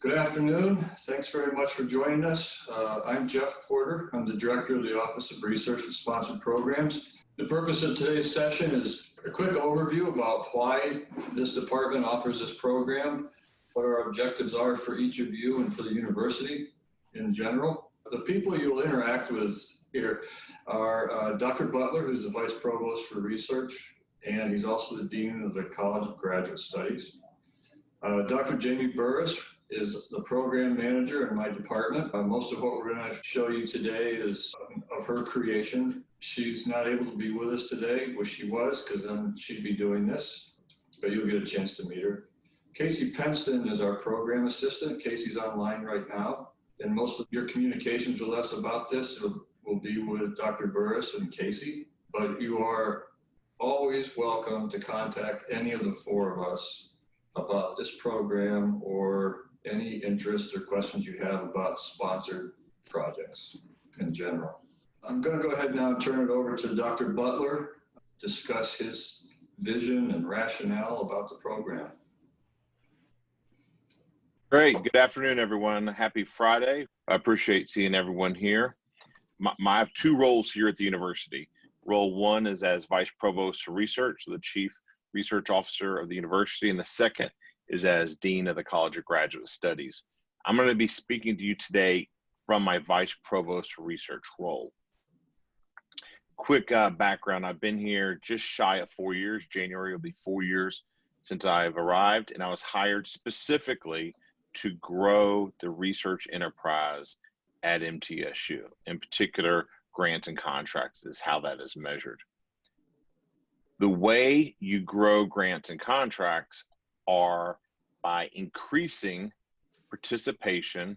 Good afternoon. Thanks very much for joining us. I'm Jeff Porter. I'm the Director of the Office of Research and Sponsored Programs. The purpose of today's session is a quick overview about why this department offers this program, what our objectives are for each of you and for the university in general. The people you'll interact with here are Dr. Butler, who's the Vice Provost for Research, and he's also the Dean of the College of Graduate Studies. Dr. Jamie Burris is the program manager in my department. Most of what we're going to show you today is of her creation. She's not able to be with us today. Wish she was, because then she'd be doing this, but you'll get a chance to meet her. Casey Penston is our program assistant. Casey's online right now, and most of your communications with us about this will be with Dr. Burris and Casey, but you are always welcome to contact any of the four of us about this program or any interest or questions you have about sponsored projects in general. I'm going to go ahead now and turn it over to Dr. Butler, discuss his vision and rationale about the program. Great. Good afternoon, everyone. Happy Friday. I appreciate seeing everyone here. I have two roles here at the university. Role one is as Vice Provost for Research, the Chief Research Officer of the university, and the second is as Dean of the College of Graduate Studies. I'm going to be speaking to you today from my Vice Provost for Research role. Quick background, I've been here just shy of 4 years. January will be 4 years since I've arrived, and I was hired specifically to grow the research enterprise at MTSU. In particular, grants and contracts is how that is measured. The way you grow grants and contracts are by increasing participation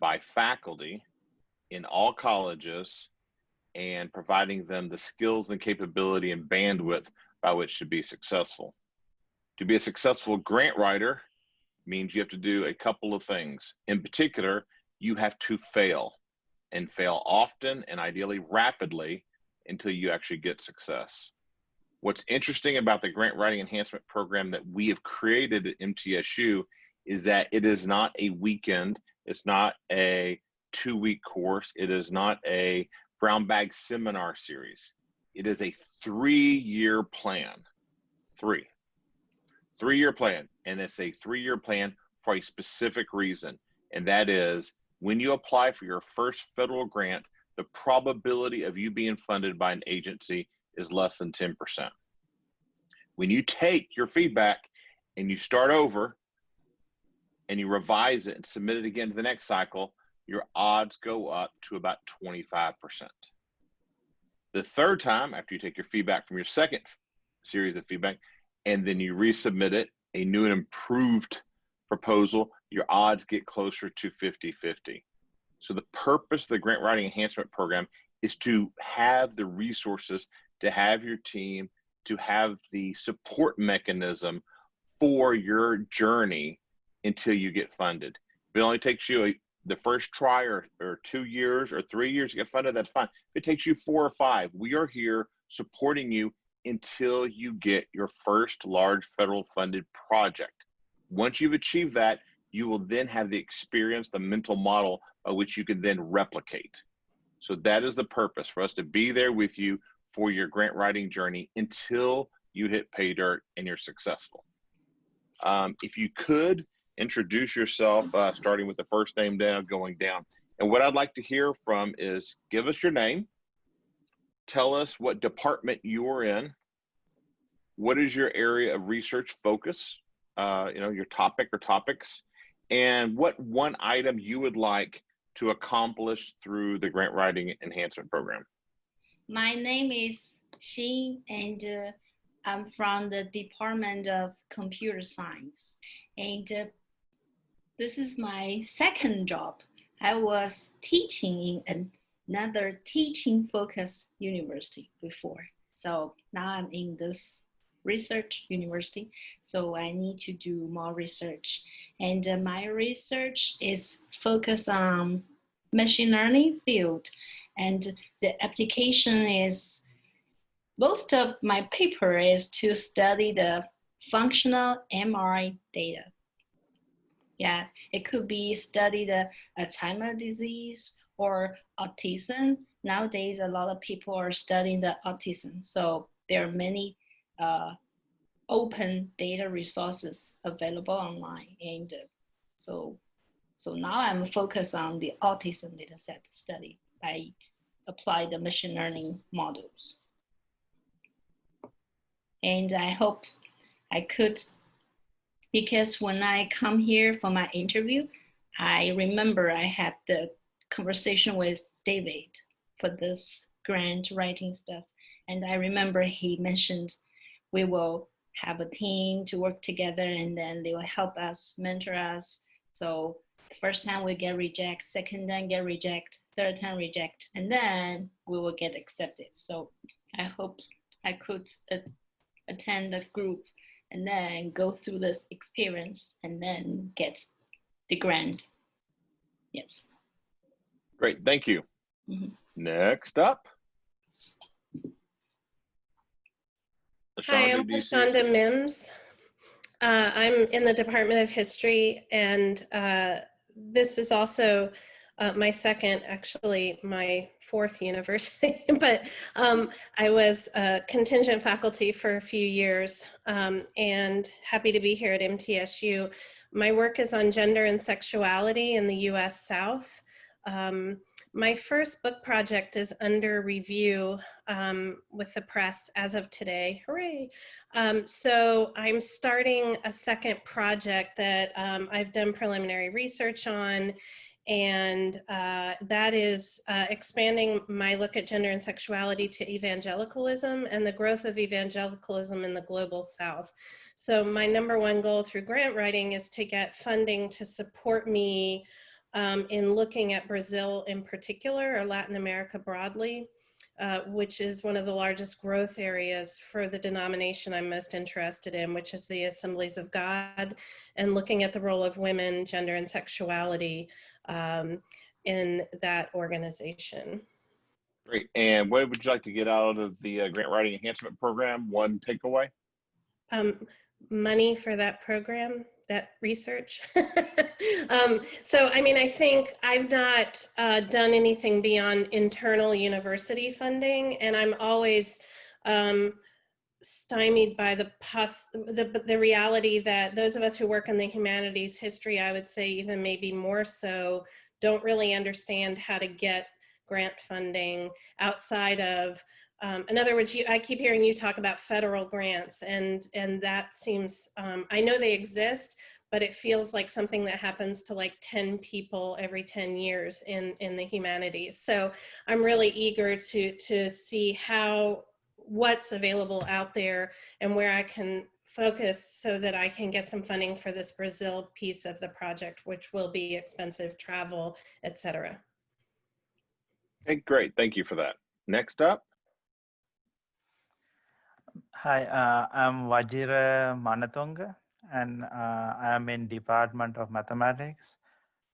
by faculty in all colleges and providing them the skills and capability and bandwidth by which to be successful. To be a successful grant writer means you have to do a couple of things. In particular, you have to fail, and fail often and ideally rapidly until you actually get success. What's interesting about the grant writing enhancement program that we have created at MTSU is that it is not a weekend, it's not a 2-week course, it is not a brown bag seminar series. It is a 3-year plan. Three-year plan, and it's a 3-year plan for a specific reason, and that is when you apply for your first federal grant, the probability of you being funded by an agency is less than 10%. When you take your feedback and you start over and you revise it and submit it again to the next cycle, your odds go up to about 25%. The third time, after you take your feedback from your second series of feedback, and then you resubmit it, a new and improved proposal, your odds get closer to 50-50. So the purpose of the Grant Writing Enhancement Program is to have the resources, to have your team, to have the support mechanism for your journey until you get funded. If it only takes you the first try or 2 years or 3 years to get funded, that's fine. If it takes you 4 or 5, we are here supporting you until you get your first large federal funded project. Once you've achieved that, you will then have the experience, the mental model by which you can then replicate. So that is the purpose, for us to be there with you for your grant writing journey until you hit pay dirt and you're successful. If you could introduce yourself, starting with the first name down, going down. And what I'd like to hear from is give us your name, tell us what department you're in, what is your area of research focus, your topic or topics, and what one item you would like to accomplish through the Grant Writing Enhancement Program. My name is Xin, and I'm from the Department of Computer Science. And this is my second job. I was teaching in another teaching-focused university before. So now I'm in this research university, so I need to do more research. And my research is focused on machine learning field, and the application is, most of my paper is to study the functional MRI data. Yeah, it could be study the Alzheimer's disease or autism. Nowadays, a lot of people are studying the autism. So there are many open data resources available online. And so now I'm focused on the autism dataset study by apply the machine learning models. And I hope I could, because when I come here for my interview, I remember I had the conversation with David for this grant writing stuff. And I remember he mentioned we will have a team to work together and then they will help us, mentor us. So the first time we get reject, second time get reject, third time reject, and then we will get accepted. So I hope I could attend the group and then go through this experience and then get the grant. Yes. Great, thank you. Mm-hmm. Next up. Hi, I'm Lashonda Mims. I'm in the Department of History, and this is also my second, actually my fourth university, but I was contingent faculty for a few years and happy to be here at MTSU. My work is on gender and sexuality in the US South. My first book project is under review with the press as of today. Hooray! So I'm starting a second project that I've done preliminary research on, and that is expanding my look at gender and sexuality to evangelicalism and the growth of evangelicalism in the global South. So my number one goal through grant writing is to get funding to support me in looking at Brazil in particular, or Latin America broadly, which is one of the largest growth areas for the denomination I'm most interested in, which is the Assemblies of God, and looking at the role of women, gender, and sexuality in that organization. Great. And what would you like to get out of the grant writing enhancement program? One takeaway? Money for that program, that research. So, I mean, I think I've not done anything beyond internal university funding, and I'm always stymied by the reality that those of us who work in the humanities, history, I would say even maybe more so, don't really understand how to get grant funding outside of, in other words, I keep hearing you talk about federal grants, and that seems, I know they exist, but it feels like something that happens to like 10 people every 10 years in the humanities. So I'm really eager to see what's available out there and where I can focus so that I can get some funding for this Brazil piece of the project, which will be expensive travel, etc. Okay, great. Thank you for that. Next up. Hi, I'm Vajra Manatunga, and I am in Department of Mathematics,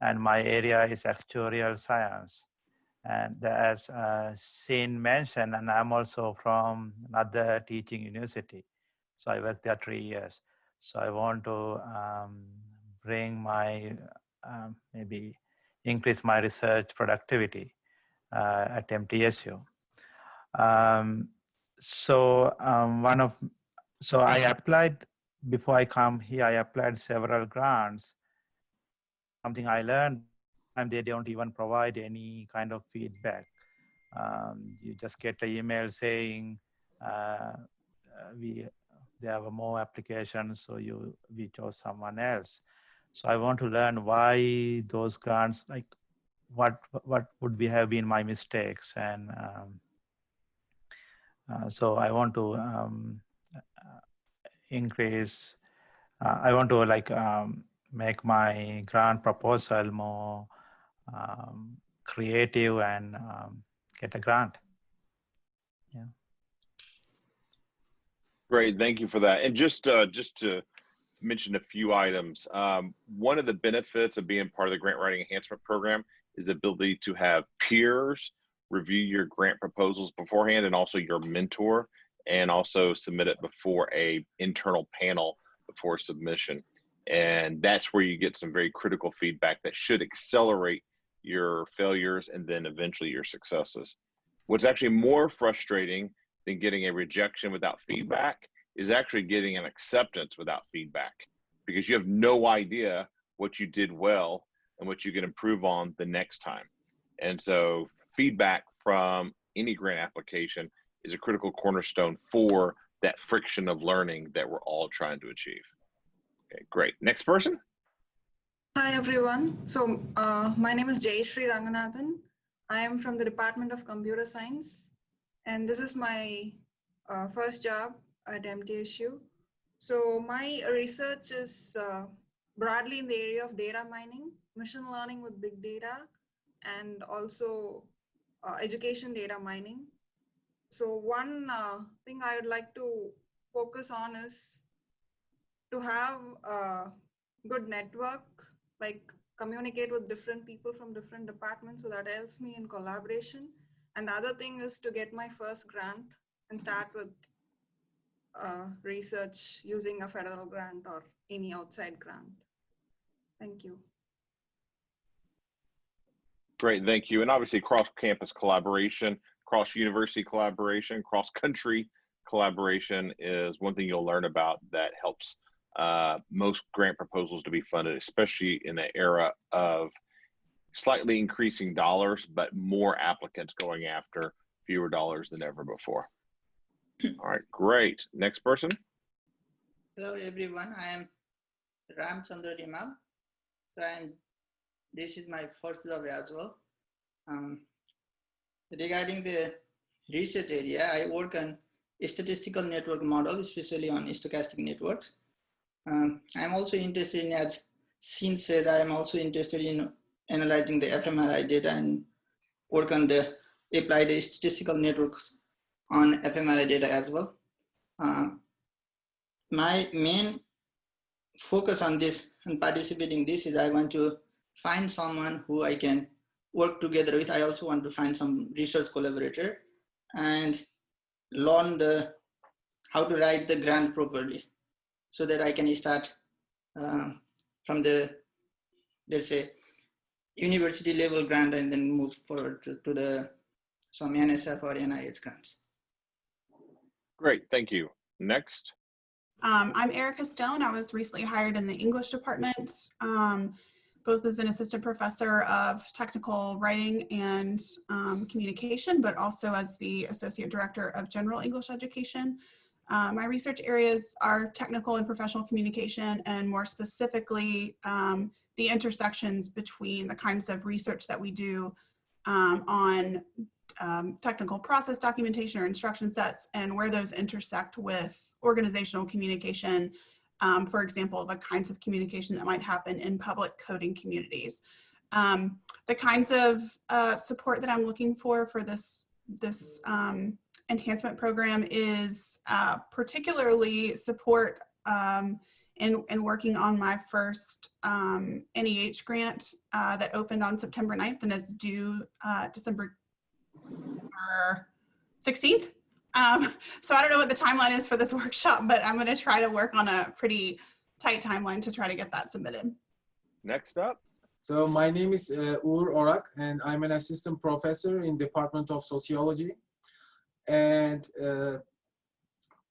and my area is actuarial science. And as Xin mentioned, and I'm also from another teaching university. So I worked there 3 years. So I want to bring my, maybe increase my research productivity at MTSU. So I applied, before I come here, I applied several grants. Something I learned, and they don't even provide any kind of feedback. You just get an email saying there are more applications, so we chose someone else. So I want to learn why those grants, like what would have been my mistakes, and so I want to increase. I want to make my grant proposal more creative and get a grant. Yeah. Great, thank you for that. And just to mention a few items, one of the benefits of being part of the grant writing enhancement program is the ability to have peers review your grant proposals beforehand, and also your mentor, and also submit it before a internal panel before submission. And that's where you get some very critical feedback that should accelerate your failures and then eventually your successes. What's actually more frustrating than getting a rejection without feedback is actually getting an acceptance without feedback, because you have no idea what you did well and what you can improve on the next time. And so feedback from any grant application is a critical cornerstone for that friction of learning that we're all trying to achieve. Okay, great. Next person. Hi, everyone. So my name is Jashri Ranganathan. I am from the Department of Computer Science, and this is my first job at MTSU. So my research is broadly in the area of data mining, machine learning with big data, and also education data mining. So one thing I would like to focus on is to have a good network, like communicate with different people from different departments, so that helps me in collaboration. And the other thing is to get my first grant and start with research using a federal grant or any outside grant. Thank you. Great, thank you. And obviously cross-campus collaboration, cross-university collaboration, cross-country collaboration is one thing you'll learn about that helps most grant proposals to be funded, especially in the era of slightly increasing dollars, but more applicants going after fewer dollars than ever before. All right, great. Next person. Hello, everyone. I am Ramchandra Dhima. So this is my first job as well. Regarding the research area, I work on a statistical network model, especially on stochastic networks. I'm also interested in, as Xin says, I am also interested in analyzing the fMRI data and work on apply the statistical networks on fMRI data as well. My main focus on this and participating this is I want to find someone who I can work together with. I also want to find some research collaborator and learn how to write the grant properly, so that I can start from the, let's say, university level grant and then move forward to some NSF or NIH grants. Great, thank you. Next. I'm Erika Stone. I was recently hired in the English department, both as an assistant professor of technical writing and communication, but also as the associate director of general English education. My research areas are technical and professional communication, and more specifically, the intersections between the kinds of research that we do on technical process documentation or instruction sets, and where those intersect with organizational communication. For example, the kinds of communication that might happen in public coding communities. The kinds of support that I'm looking for this enhancement program is particularly support in working on my first NEH grant that opened on September 9th and is due December 16th. So I don't know what the timeline is for this workshop, but I'm going to try to work on a pretty tight timeline to try to get that submitted. Next up. So my name is Uruk Orak, and I'm an assistant professor in Department of Sociology. And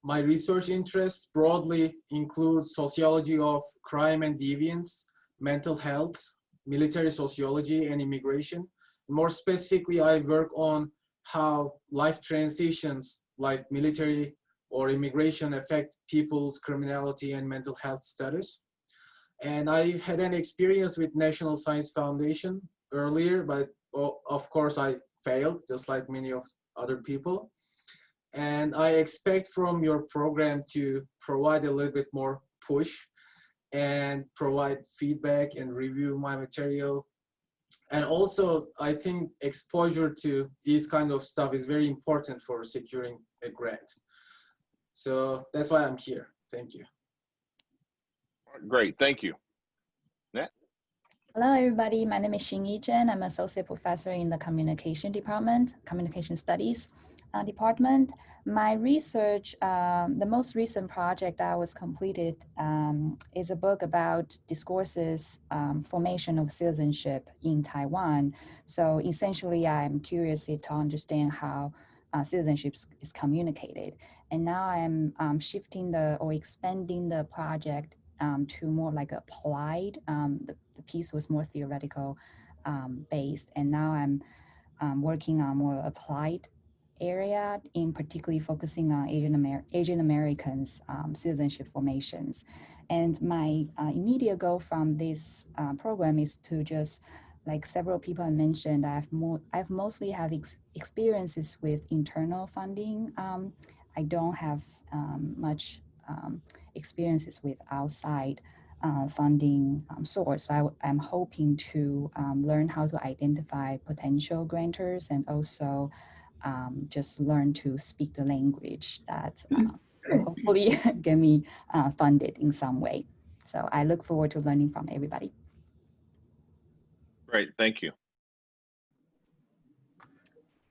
my research interests broadly include sociology of crime and deviance, mental health, military sociology, and immigration. More specifically, I work on how life transitions like military or immigration affect people's criminality and mental health status. And I had an experience with National Science Foundation earlier, but of course I failed, just like many of other people. And I expect from your program to provide a little bit more push and provide feedback and review my material. And also, I think exposure to these kind of stuff is very important for securing a grant. So that's why I'm here. Thank you. Great, thank you. Next. Hello, everybody. My name is Xin Yi. I'm associate professor in the communication department, communication studies department. My research, the most recent project I was completed is a book about discourses, formation of citizenship in Taiwan. So essentially, I'm curious to understand how citizenship is communicated. And now I'm shifting or expanding the project to more like applied. The piece was more theoretical based, and now I'm working on more applied area, in particularly focusing on Asian Americans citizenship formations. And my immediate goal from this program is to just, like several people have mentioned, I've mostly have experiences with internal funding. I don't have much experiences with outside funding source. So I'm hoping to learn how to identify potential grantors and also just learn to speak the language that will hopefully get me funded in some way. So I look forward to learning from everybody. Great, thank you.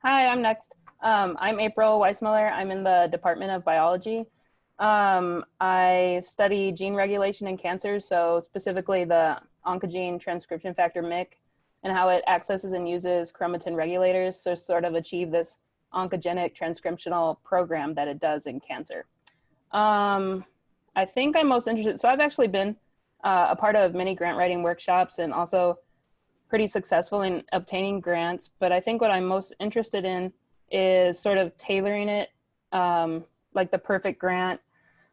Hi, I'm next. I'm April Weissmuller. I'm in the Department of Biology. I study gene regulation in cancers, so specifically the oncogene transcription factor MYC and how it accesses and uses chromatin regulators to sort of achieve this oncogenic transcriptional program that it does in cancer. I think I'm most interested, so I've actually been a part of many grant writing workshops and also pretty successful in obtaining grants, but I think what I'm most interested in is sort of tailoring it, like the perfect grant,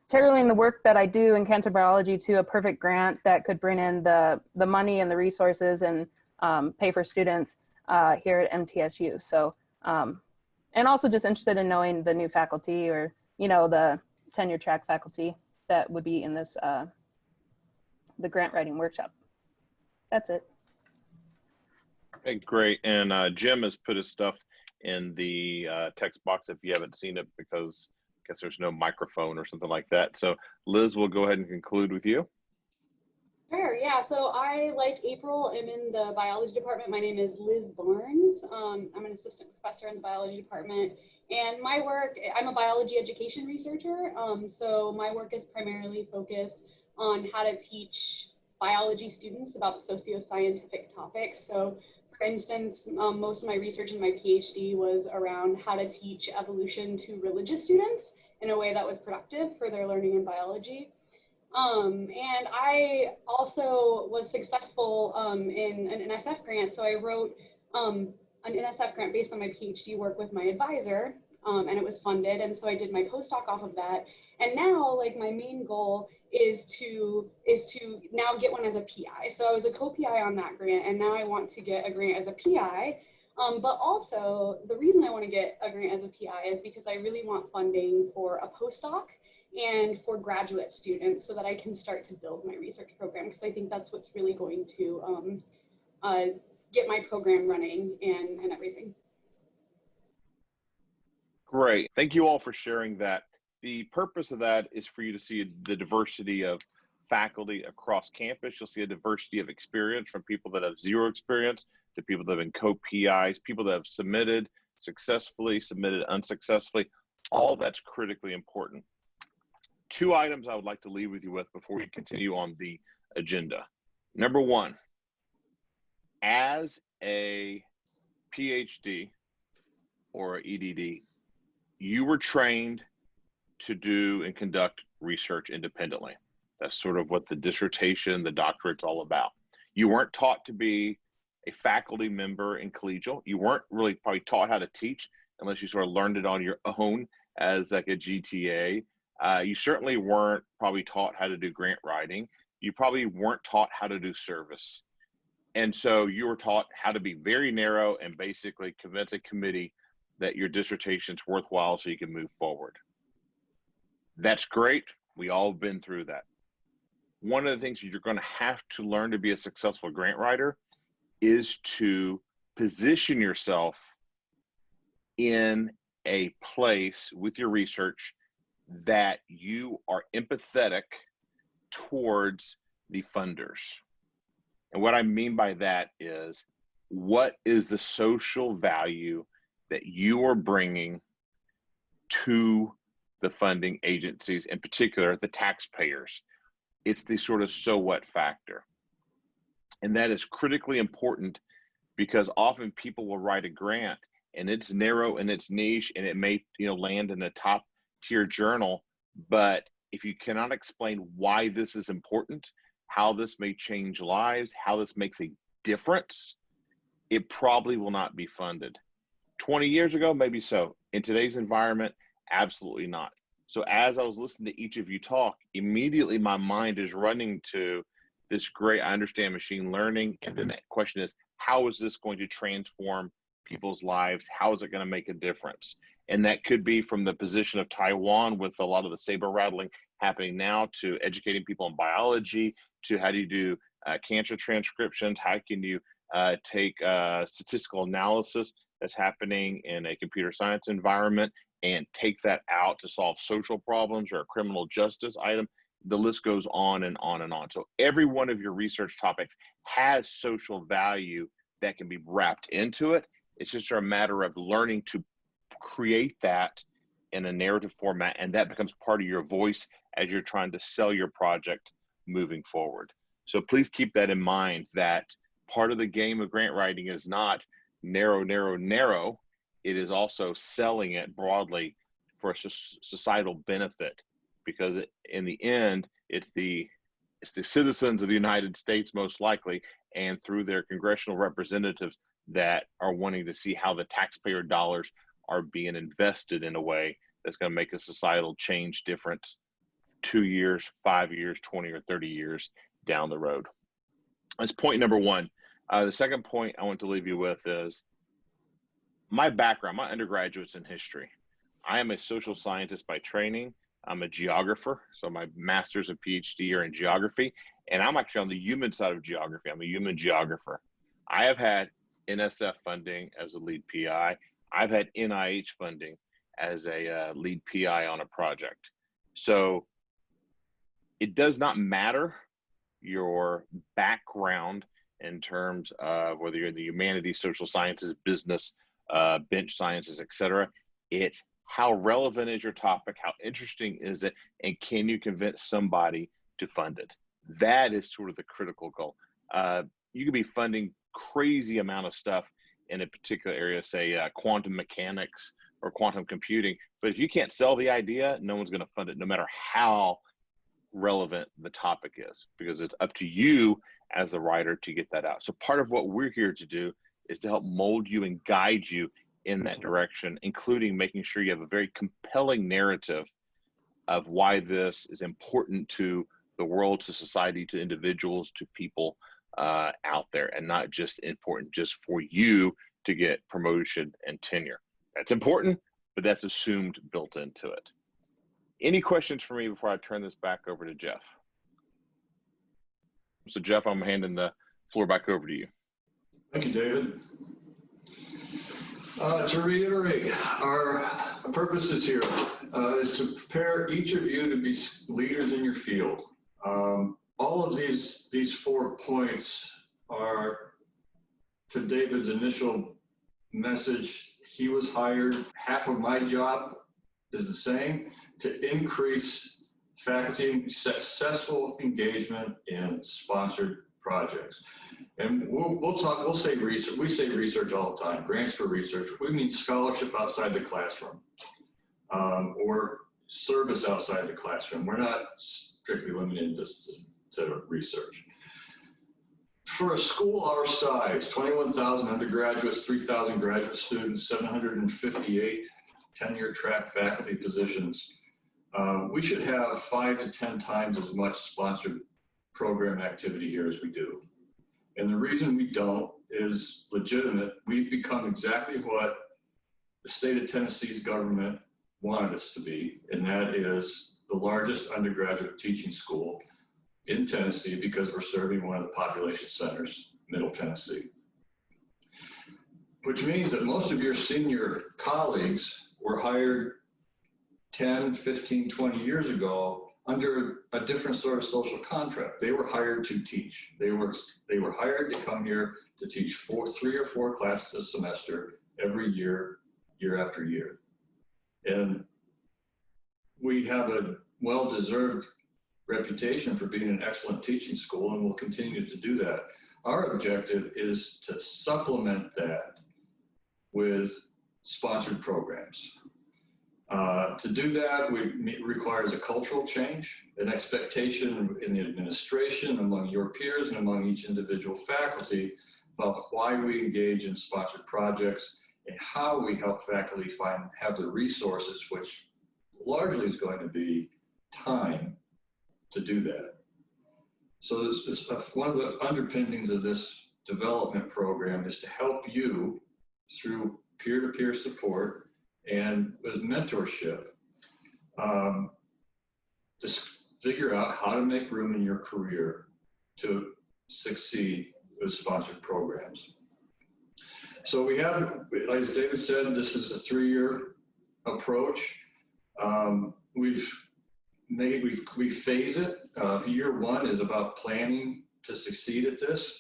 tailoring the work that I do in cancer biology to a perfect grant that could bring in the money and the resources and pay for students here at MTSU. So, and also just interested in knowing the new faculty or, the tenure track faculty that would be in this, the grant writing workshop. That's it. Okay, great. And Jim has put his stuff in the text box if you haven't seen it, because I guess there's no microphone or something like that. So Liz, we'll go ahead and conclude with you. Sure, yeah, so I, like April, am in the biology department. My name is Liz Barnes. I'm an assistant professor in the biology department. And my work, I'm a biology education researcher. So my work is primarily focused on how to teach biology students about socio-scientific topics. So for instance, most of my research in my PhD was around how to teach evolution to religious students in a way that was productive for their learning in biology. And I also was successful in an NSF grant. So I wrote an NSF grant based on my PhD work with my advisor, and it was funded. And so I did my postdoc off of that. And now, like, my main goal is to now get one as a PI. So I was a co-PI on that grant, and now I want to get a grant as a PI. But also, the reason I want to get a grant as a PI is because I really want funding for a postdoc and for graduate students so that I can start to build my research program, because I think that's what's really going to get my program running and everything. Great. Thank you all for sharing that. The purpose of that is for you to see the diversity of faculty across campus. You'll see a diversity of experience from people that have zero experience to people that have been co-PIs, people that have submitted successfully, submitted unsuccessfully. All that's critically important. Two items I would like to leave with you with before we continue on the agenda. Number one, as a PhD or EDD, you were trained to do and conduct research independently. That's sort of what the dissertation, the doctorate's all about. You weren't taught to be a faculty member in collegial. You weren't really probably taught how to teach unless you sort of learned it on your own as like a GTA. You certainly weren't probably taught how to do grant writing. You probably weren't taught how to do service. And so you were taught how to be very narrow and basically convince a committee that your dissertation's worthwhile so you can move forward. That's great. We all have been through that. One of the things you're going to have to learn to be a successful grant writer is to position yourself in a place with your research that you are empathetic towards the funders. And what I mean by that is, what is the social value that you are bringing to the funding agencies, in particular the taxpayers? It's the sort of so what factor. And that is critically important, because often people will write a grant and it's narrow and it's niche, and it may, land in a top tier journal, but if you cannot explain why this is important, how this may change lives, how this makes a difference, it probably will not be funded. 20 years ago, maybe so. In today's environment, absolutely not. So as I was listening to each of you talk, immediately my mind is running to this great, I understand machine learning. And then that question is, how is this going to transform people's lives? How is it going to make a difference? And that could be from the position of Taiwan, with a lot of the saber rattling happening now, to educating people in biology, to how do you do cancer transcriptions? How can you take statistical analysis that's happening in a computer science environment and take that out to solve social problems or a criminal justice item? The list goes on and on and on. So every one of your research topics has social value that can be wrapped into it. It's just a matter of learning to create that in a narrative format, and that becomes part of your voice as you're trying to sell your project moving forward. So please keep that in mind, that part of the game of grant writing is not narrow, narrow, narrow. It is also selling it broadly for a societal benefit, because in the end, it's the citizens of the United States, most likely, and through their congressional representatives, that are wanting to see how the taxpayer dollars are being invested in a way that's going to make a societal change difference 2 years, 5 years, 20 or 30 years down the road. That's point number one. The second point I want to leave you with is my background. My undergraduate's in history. I am a social scientist by training. I'm a geographer, so my master's and PhD are in geography, and I'm actually on the human side of geography. I'm a human geographer. I have had NSF funding as a lead PI. I've had NIH funding as a lead PI on a project. So it does not matter your background in terms of whether you're in the humanities, social sciences, business, bench sciences, etc. It's how relevant is your topic, how interesting is it, and can you convince somebody to fund it? That is sort of the critical goal. You could be funding crazy amount of stuff in a particular area, say quantum mechanics or quantum computing, but if you can't sell the idea, no one's going to fund it, no matter how relevant the topic is, because it's up to you as the writer to get that out. So part of what we're here to do is to help mold you and guide you in that direction, including making sure you have a very compelling narrative of why this is important to the world, to society, to individuals, to people out there, and not just important just for you to get promotion and tenure. That's important, but that's assumed built into it. Any questions for me before I turn this back over to Jeff? So Jeff, I'm handing the floor back over to you. Thank you, David. To reiterate, our purpose is here is to prepare each of you to be leaders in your field. All of these 4 points are to David's initial message. He was hired. Half of my job is the same, to increase faculty successful engagement in sponsored projects. And we'll say research. We say research all the time, grants for research. We mean scholarship outside the classroom or service outside the classroom. We're not strictly limited to research. For a school our size, 21,000 undergraduates, 3,000 graduate students, 758 tenure track faculty positions, we should have 5 to 10 times as much sponsored program activity here as we do. And the reason we don't is legitimate. We've become exactly what the state of Tennessee's government wanted us to be, and that is the largest undergraduate teaching school in Tennessee, because we're serving one of the population centers, Middle Tennessee. Which means that most of your senior colleagues were hired 10, 15, 20 years ago under a different sort of social contract. They were hired to teach. They were hired to come here to teach 3 or 4 classes a semester every year, year after year. And we have a well-deserved reputation for being an excellent teaching school, and we'll continue to do that. Our objective is to supplement that with sponsored programs. To do that, requires a cultural change, an expectation in the administration, among your peers, and among each individual faculty about why we engage in sponsored projects and how we help faculty have the resources, which largely is going to be time to do that. So one of the underpinnings of this development program is to help you through peer-to-peer support and with mentorship, just figure out how to make room in your career to succeed with sponsored programs. So we have, as David said, this is a 3-year approach. We phase it. Year 1 is about planning to succeed at this.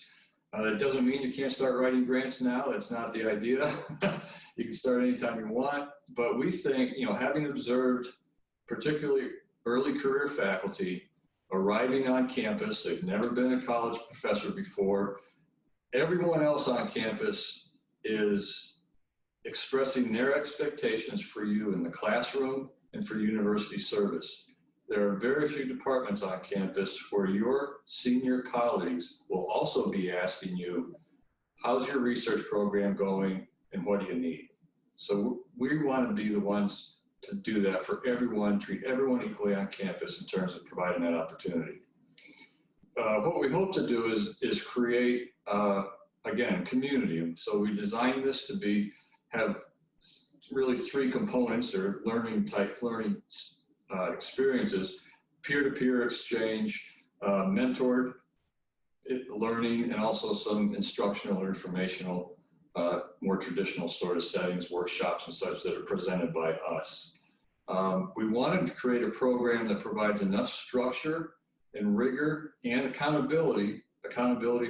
That doesn't mean you can't start writing grants now. That's not the idea. You can start anytime you want. But we think, having observed particularly early career faculty arriving on campus, they've never been a college professor before. Everyone else on campus is expressing their expectations for you in the classroom and for university service. There are very few departments on campus where your senior colleagues will also be asking you, how's your research program going and what do you need? So we want to be the ones to do that for everyone, treat everyone equally on campus in terms of providing that opportunity. What we hope to do is create, again, community. So we designed this to have really 3 components or learning experiences: peer-to-peer exchange, mentored learning, and also some instructional or informational, more traditional sort of settings, workshops and such that are presented by us. We wanted to create a program that provides enough structure and rigor and accountability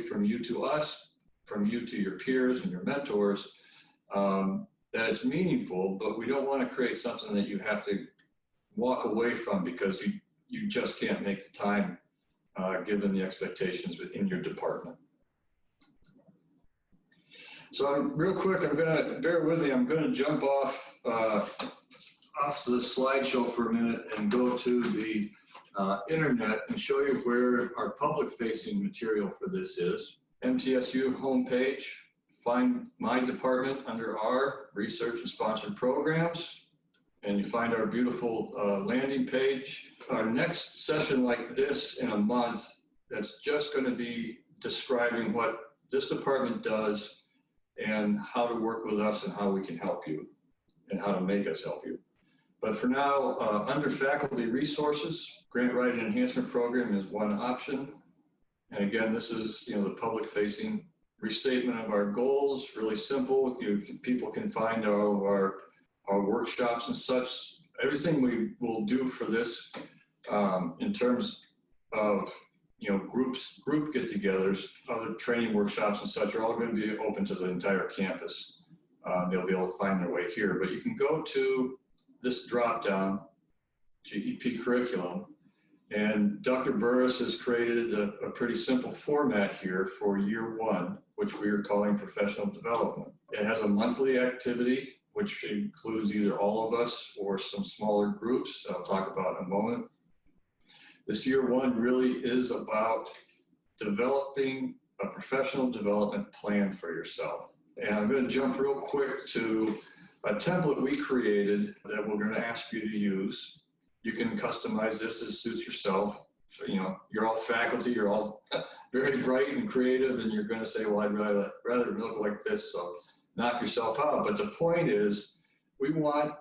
from you to us, from you to your peers and your mentors, that it's meaningful, but we don't want to create something that you have to walk away from because you just can't make the time given the expectations within your department. So real quick, bear with me, I'm gonna jump off the slideshow for a minute and go to the internet and show you where our public facing material for this is. MTSU homepage, find my department under our research and sponsored programs, and you find our beautiful landing page. Our next session like this in a month, that's just going to be describing what this department does and how to work with us and how we can help you and how to make us help you. But for now, under faculty resources, grant writing enhancement program is one option. And again, this is the public facing restatement of our goals, really simple. People can find all of our workshops and such. Everything we will do for this in terms of group get-togethers, other training workshops and such are all going to be open to the entire campus. They'll be able to find their way here, but you can go to this drop-down, GEP curriculum, and Dr. Burris has created a pretty simple format here for year 1, which we are calling professional development. It has a monthly activity, which includes either all of us or some smaller groups I'll talk about in a moment. This year 1 really is about developing a professional development plan for yourself. And I'm going to jump real quick to a template we created that we're going to ask you to use. You can customize this as suits yourself. So, you're all faculty, you're all very bright and creative, and you're going to say, well, I'd rather look like this, so knock yourself out. But the point is, we want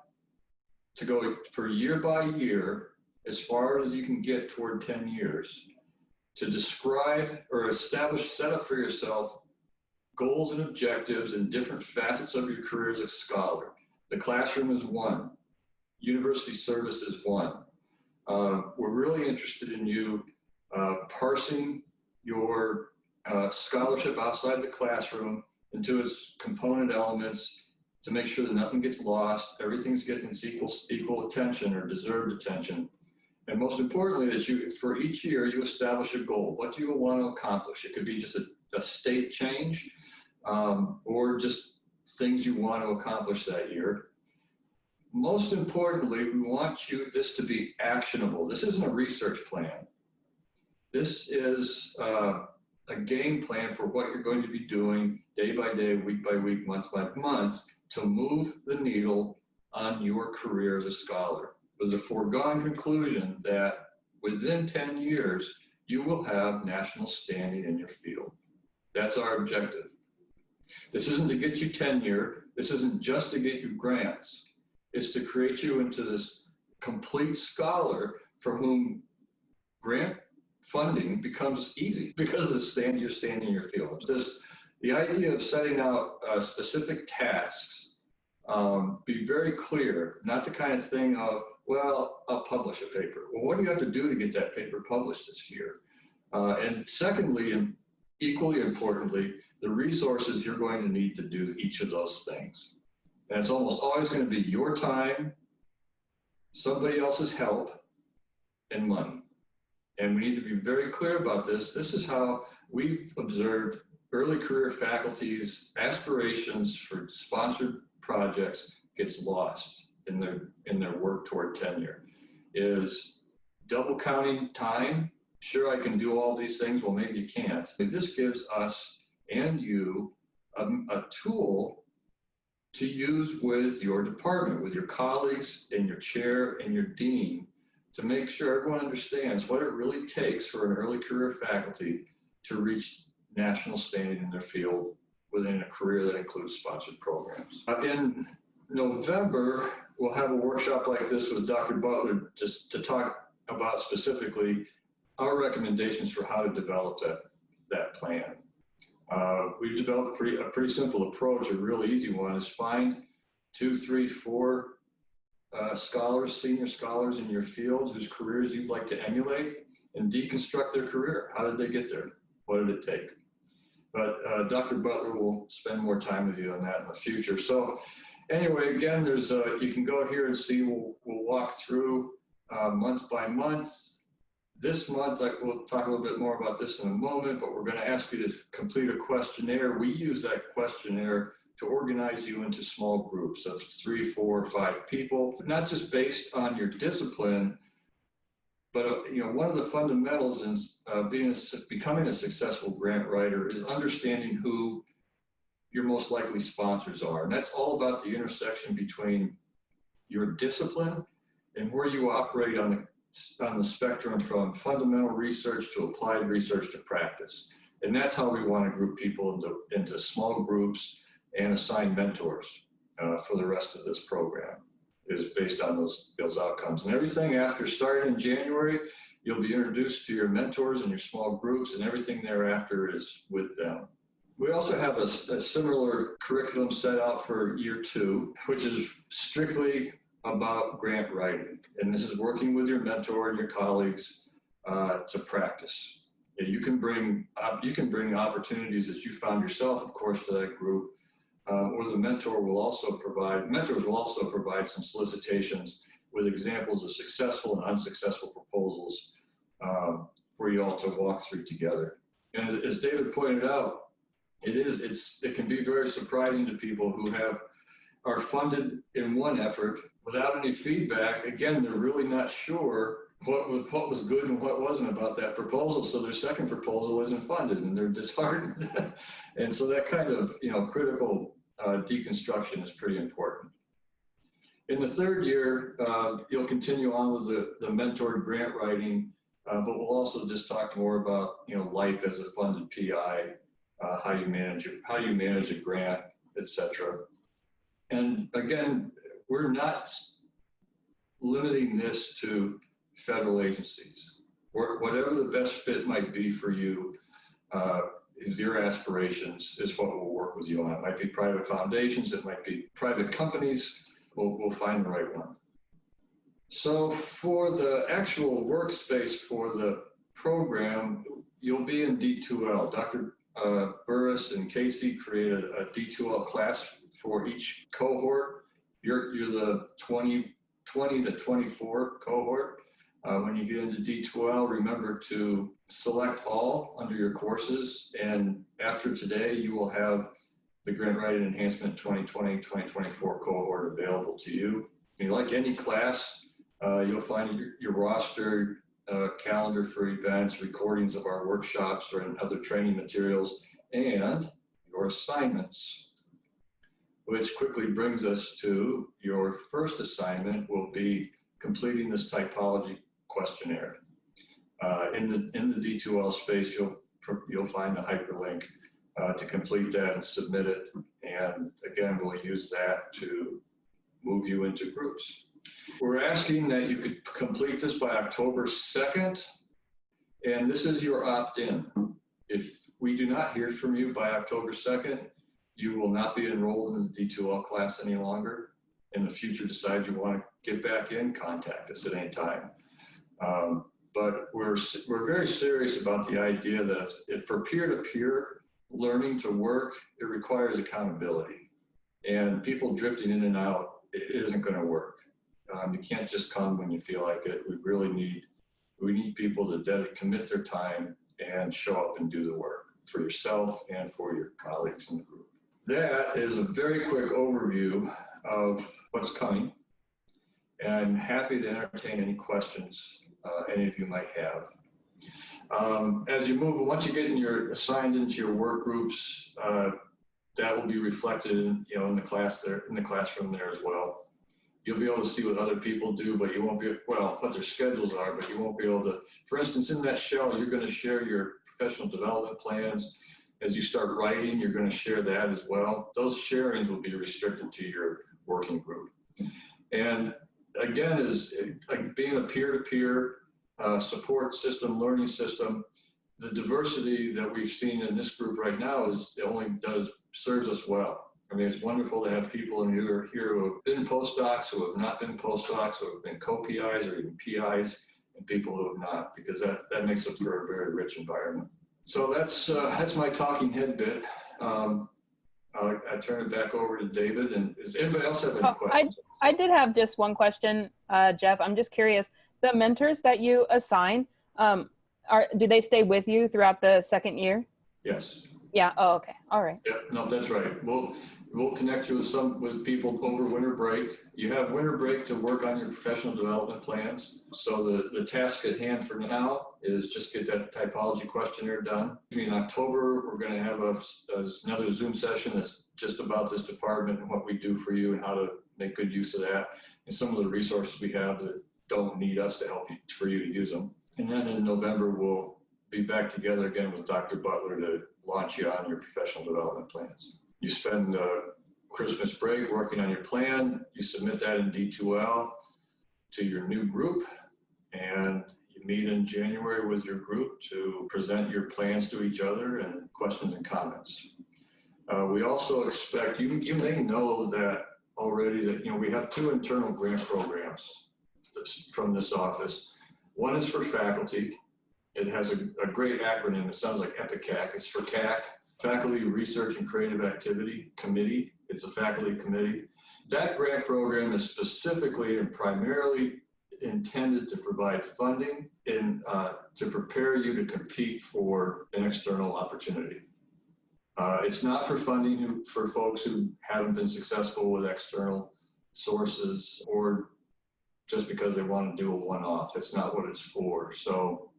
to go for year by year, as far as you can get toward 10 years, to describe or set up for yourself goals and objectives in different facets of your career as a scholar. The classroom is 1. University service is 1. We're really interested in you parsing your scholarship outside the classroom into its component elements to make sure that nothing gets lost, everything's getting its equal attention or deserved attention. And most importantly, is for each year, you establish a goal. What do you want to accomplish? It could be just a state change or just things you want to accomplish that year. Most importantly, we want this to be actionable. This isn't a research plan. This is a game plan for what you're going to be doing day by day, week by week, month by month to move the needle on your career as a scholar. With the foregone conclusion that within 10 years, you will have national standing in your field. That's our objective. This isn't to get you tenure. This isn't just to get you grants. It's to create you into this complete scholar for whom grant funding becomes easy because of you're standing in your field. The idea of setting out specific tasks, be very clear, not the kind of thing of, well, I'll publish a paper. Well, what do you have to do to get that paper published this year? And secondly, and equally importantly, the resources you're going to need to do each of those things. And it's almost always going to be your time, somebody else's help, and money. And we need to be very clear about this. This is how we've observed early career faculty's aspirations for sponsored projects gets lost in their work toward tenure, is double counting time. Sure, I can do all these things. Well, maybe you can't. This gives us and you a tool to use with your department, with your colleagues and your chair and your dean, to make sure everyone understands what it really takes for an early career faculty to reach national standing in their field within a career that includes sponsored programs. In November, we'll have a workshop like this with Dr. Butler just to talk about specifically our recommendations for how to develop that plan. We've developed a pretty simple approach. A really easy one is find 2, 3, 4 scholars, senior scholars in your field whose careers you'd like to emulate and deconstruct their career. How did they get there? What did it take? But Dr. Butler will spend more time with you on that in the future. So anyway, again, there's you can go here and see, we'll walk through month by month. This month, we'll talk a little bit more about this in a moment, but we're going to ask you to complete a questionnaire. We use that questionnaire to organize you into small groups of 3, 4, 5 people, not just based on your discipline, but one of the fundamentals in becoming a successful grant writer is understanding who your most likely sponsors are. And that's all about the intersection between your discipline and where you operate on the spectrum from fundamental research to applied research to practice. And that's how we want to group people into small groups and assign mentors for the rest of this program, is based on those outcomes. And everything after starting in January, you'll be introduced to your mentors and your small groups, and everything thereafter is with them. We also have a similar curriculum set out for year 2, which is strictly about grant writing. And this is working with your mentor and your colleagues to practice. You can bring opportunities that you found yourself, of course, to that group, or the mentors will also provide some solicitations with examples of successful and unsuccessful proposals for you all to walk through together. And as David pointed out, it can be very surprising to people who are funded in one effort without any feedback. Again, they're really not sure what was good and what wasn't about that proposal. So their second proposal isn't funded and they're disheartened. And so that kind of critical deconstruction is pretty important. In the 3rd year, you'll continue on with the mentored grant writing, but we'll also just talk more about life as a funded PI, how you manage a grant, etc. And again, we're not limiting this to federal agencies. Whatever the best fit might be for you, is your aspirations, is what we'll work with you on. It might be private foundations, it might be private companies. We'll find the right one. So for the actual workspace for the program, you'll be in D2L. Dr. Burris and Casey created a D2L class for each cohort. You're the 20 to 24 cohort. When you get into D2L, remember to select all under your courses. And after today, you will have the Grant Writing Enhancement 2020-2024 cohort available to you. And like any class, you'll find your roster, calendar for events, recordings of our workshops and other training materials, and your assignments. Which quickly brings us to your first assignment will be completing this typology questionnaire. In the D2L space, you'll find the hyperlink to complete that and submit it. And again, we'll use that to move you into groups. We're asking that you could complete this by October 2nd, and this is your opt-in. If we do not hear from you by October 2nd, you will not be enrolled in the D2L class any longer. In the future, decide you want to get back in, contact us at any time. But we're very serious about the idea that if for peer-to-peer learning to work, it requires accountability. And people drifting in and out, it isn't going to work. You can't just come when you feel like it. We need people to commit their time and show up and do the work for yourself and for your colleagues in the group. That is a very quick overview of what's coming. And I'm happy to entertain any questions any of you might have. As you move, once you get assigned into your work groups, that will be reflected in the classroom there as well. You'll be able to see what other people do, but you won't be, what their schedules are, but you won't be able to, for instance, in that shell, you're going to share your professional development plans. As you start writing, you're going to share that as well. Those sharings will be restricted to your working group. And again, is being a peer-to-peer support system, learning system, the diversity that we've seen in this group right now serves us well. I mean, it's wonderful to have people in here who have been postdocs, who have not been postdocs, who have been co-PIs or even PIs, and people who have not, because that makes it for a very rich environment. So that's my talking head bit. I turn it back over to David. And does anybody else have any questions? I did have just one question, Jeff. I'm just curious. The mentors that you assign, do they stay with you throughout the second year? Yes. Yeah. Oh, okay. All right. Yeah. No, that's right. We'll connect you with people over winter break. You have winter break to work on your professional development plans. So the task at hand for now is just get that typology questionnaire done. In October, we're going to have another Zoom session that's just about this department and what we do for you and how to make good use of that and some of the resources we have that don't need us to help you, for you to use them. And then in November, we'll be back together again with Dr. Butler to launch you on your professional development plans. You spend Christmas break working on your plan. You submit that in D2L to your new group, and you meet in January with your group to present your plans to each other and questions and comments. We also expect, you may know that already that we have 2 internal grant programs from this office. One is for faculty. It has a great acronym. It sounds like EPICAC. It's for CAC, Faculty Research and Creative Activity Committee. It's a faculty committee. That grant program is specifically and primarily intended to provide funding and to prepare you to compete for an external opportunity. It's not for funding for folks who haven't been successful with external sources or just because they want to do a one-off. That's not what it's for. So,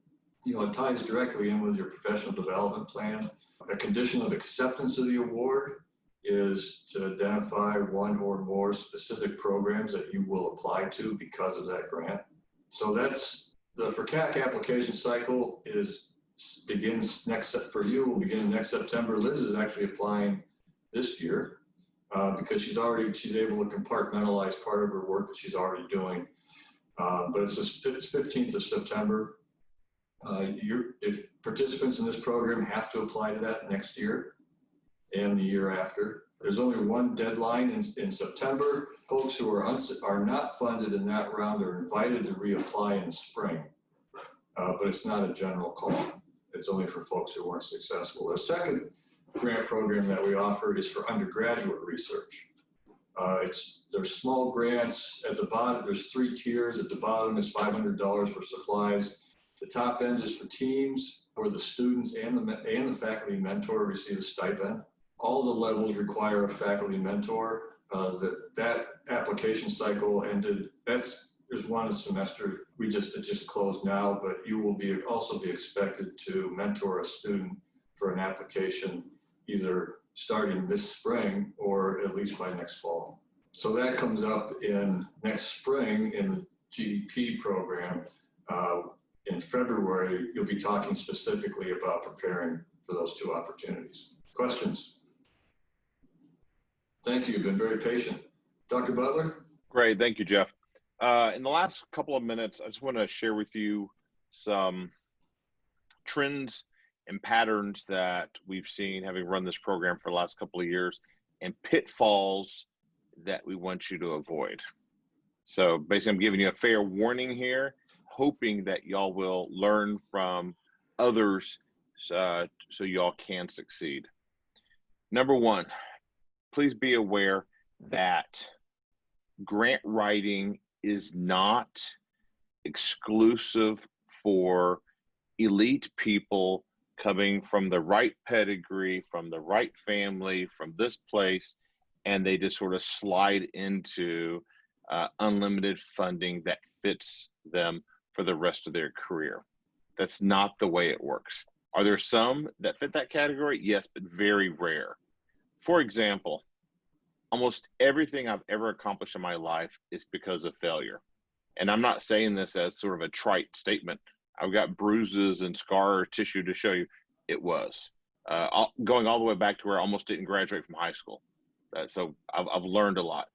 it ties directly in with your professional development plan. A condition of acceptance of the award is to identify one or more specific programs that you will apply to because of that grant. So that's the FCAC application cycle begins for you will begin next September. Liz is actually applying this year because she's able to compartmentalize part of her work that she's already doing. But it's 15th of September. If participants in this program have to apply to that next year, and the year after. There's only one deadline in September. Folks who are not funded in that round are invited to reapply in the spring, but it's not a general call. It's only for folks who weren't successful. The second grant program that we offer is for undergraduate research. There's small grants at the bottom. There's 3 tiers. At the bottom is $500 for supplies. The top end is for teams where the students and the faculty mentor receive a stipend. All the levels require a faculty mentor. That application cycle ended. There's one semester. It just closed now, but you will also be expected to mentor a student for an application either starting this spring or at least by next fall. So that comes up in next spring in the GEP program. In February, you'll be talking specifically about preparing for those 2 opportunities. Questions? Thank you. You've been very patient. Dr. Butler? Great. Thank you, Jeff. In the last couple of minutes, I just want to share with you some trends and patterns that we've seen having run this program for the last couple of years and pitfalls that we want you to avoid. So basically, I'm giving you a fair warning here, hoping that y'all will learn from others so y'all can succeed. Number 1, please be aware that grant writing is not exclusive for elite people coming from the right pedigree, from the right family, from this place, and they just sort of slide into unlimited funding that fits them for the rest of their career. That's not the way it works. Are there some that fit that category? Yes, but very rare. For example, almost everything I've ever accomplished in my life is because of failure. And I'm not saying this as sort of a trite statement. I've got bruises and scar tissue to show you it was. Going all the way back to where I almost didn't graduate from high school. So I've learned a lot.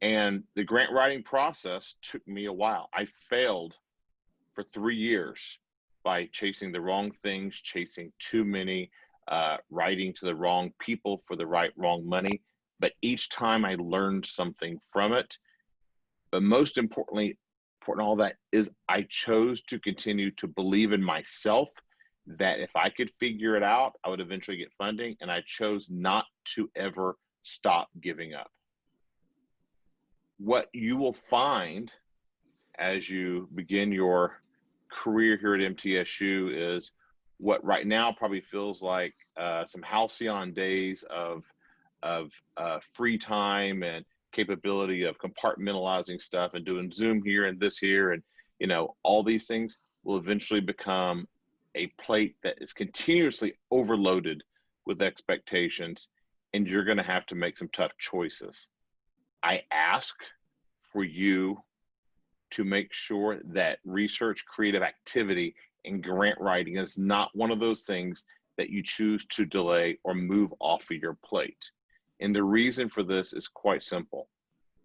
And the grant writing process took me a while. I failed for 3 years by chasing the wrong things, chasing too many, writing to the wrong people for the wrong money. But each time I learned something from it. But most importantly, important all that is I chose to continue to believe in myself that if I could figure it out, I would eventually get funding. And I chose not to ever stop giving up. What you will find as you begin your career here at MTSU is what right now probably feels like some halcyon days of free time and capability of compartmentalizing stuff and doing Zoom here and this here and all these things will eventually become a plate that is continuously overloaded with expectations, and you're going to have to make some tough choices. I ask for you to make sure that research, creative activity, and grant writing is not one of those things that you choose to delay or move off of your plate. And the reason for this is quite simple.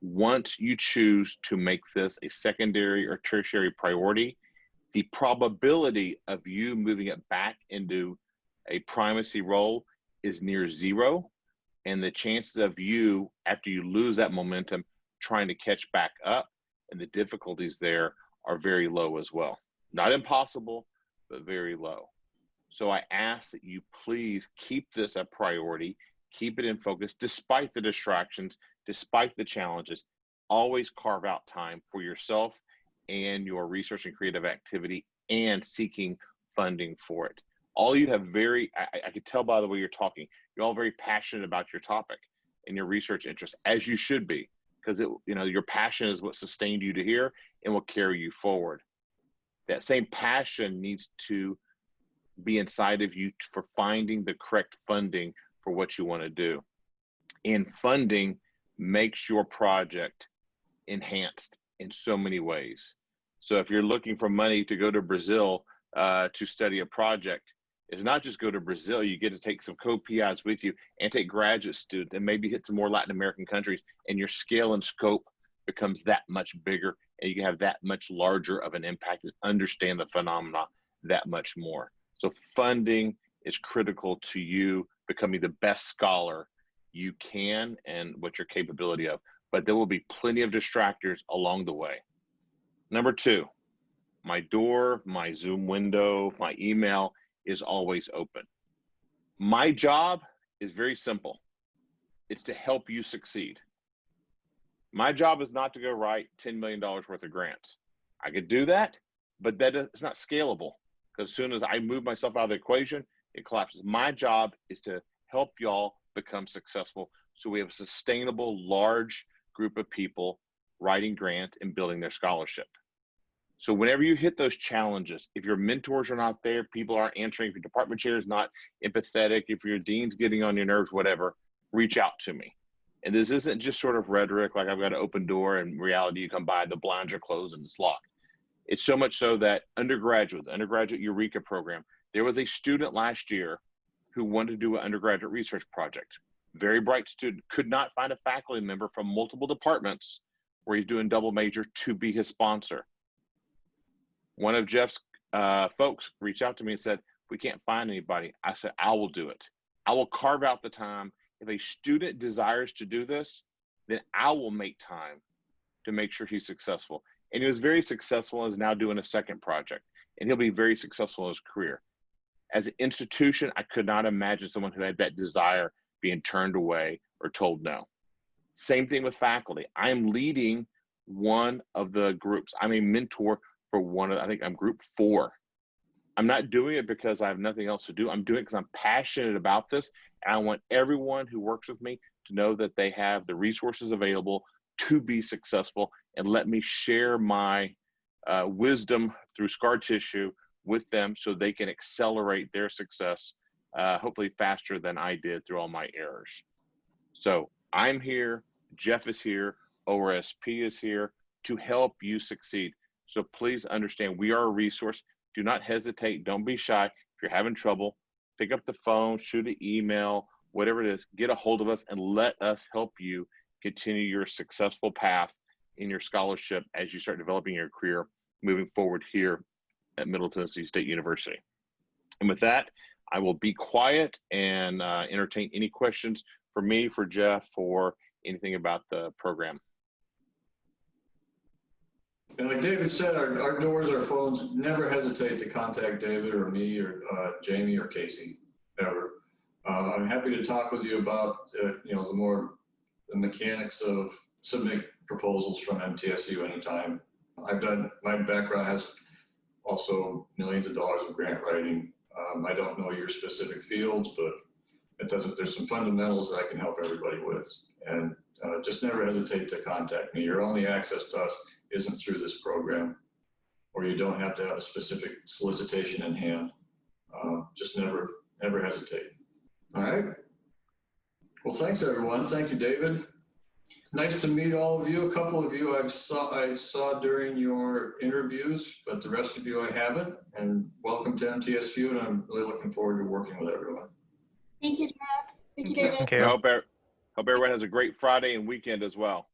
Once you choose to make this a secondary or tertiary priority, the probability of you moving it back into a primacy role is near zero. And the chances of you, after you lose that momentum, trying to catch back up and the difficulties there are very low as well. Not impossible, but very low. So I ask that you please keep this a priority, keep it in focus, despite the distractions, despite the challenges. Always carve out time for yourself and your research and creative activity and seeking funding for it. All you have I could tell by the way you're talking, you're all very passionate about your topic and your research interests, as you should be, because your passion is what sustained you to here and will carry you forward. That same passion needs to be inside of you for finding the correct funding for what you want to do. And funding makes your project enhanced in so many ways. So if you're looking for money to go to Brazil to study a project, it's not just go to Brazil. You get to take some co-PIs with you and take graduate students and maybe hit some more Latin American countries, and your scale and scope becomes that much bigger, and you can have that much larger of an impact and understand the phenomena that much more. So funding is critical to you becoming the best scholar you can and what your capability of. But there will be plenty of distractors along the way. Number two, my door, my Zoom window, my email is always open. My job is very simple. It's to help you succeed. My job is not to go write $10 million worth of grants. I could do that, but it's not scalable, because as soon as I move myself out of the equation, it collapses. My job is to help y'all become successful so we have a sustainable, large group of people writing grants and building their scholarship. So whenever you hit those challenges, if your mentors are not there, people aren't answering, if your department chair is not empathetic, if your dean's getting on your nerves, whatever, reach out to me. And this isn't just sort of rhetoric, like I've got an open door, and in reality, you come by, the blinds are closed and it's locked. It's so much so that the undergraduate Eureka program, there was a student last year who wanted to do an undergraduate research project. Very bright student, could not find a faculty member from multiple departments where he's doing double major to be his sponsor. One of Jeff's folks reached out to me and said, we can't find anybody. I said, I will do it. I will carve out the time. If a student desires to do this, then I will make time to make sure he's successful. And he was very successful and is now doing a second project. And he'll be very successful in his career. As an institution, I could not imagine someone who had that desire being turned away or told no. Same thing with faculty. I am leading one of the groups. I'm a mentor for one of, I think I'm group 4. I'm not doing it because I have nothing else to do. I'm doing it because I'm passionate about this. And I want everyone who works with me to know that they have the resources available to be successful, and let me share my wisdom through scar tissue with them so they can accelerate their success, hopefully faster than I did through all my errors. So I'm here, Jeff is here, ORSP is here to help you succeed. So please understand, we are a resource. Do not hesitate, don't be shy. If you're having trouble, pick up the phone, shoot an email, whatever it is, get a hold of us and let us help you continue your successful path in your scholarship as you start developing your career moving forward here at Middle Tennessee State University. And with that, I will be quiet and entertain any questions for me, for Jeff, or anything about the program. And like David said, our doors, our phones, never hesitate to contact David or me or Jamie or Casey, ever. I'm happy to talk with you about, the mechanics of submitting proposals from MTSU anytime. My background has also millions of dollars of grant writing. I don't know your specific fields, but there's some fundamentals that I can help everybody with. And just never hesitate to contact me. Your only access to us isn't through this program, or you don't have to have a specific solicitation in hand. Just never hesitate. All right. Well, thanks everyone. Thank you, David. Nice to meet all of you. A couple of you I saw during your interviews, but the rest of you I haven't. And welcome to MTSU, and I'm really looking forward to working with everyone. Thank you, Jeff. Thank you, David. Thank you. I hope everyone has a great Friday and weekend as well.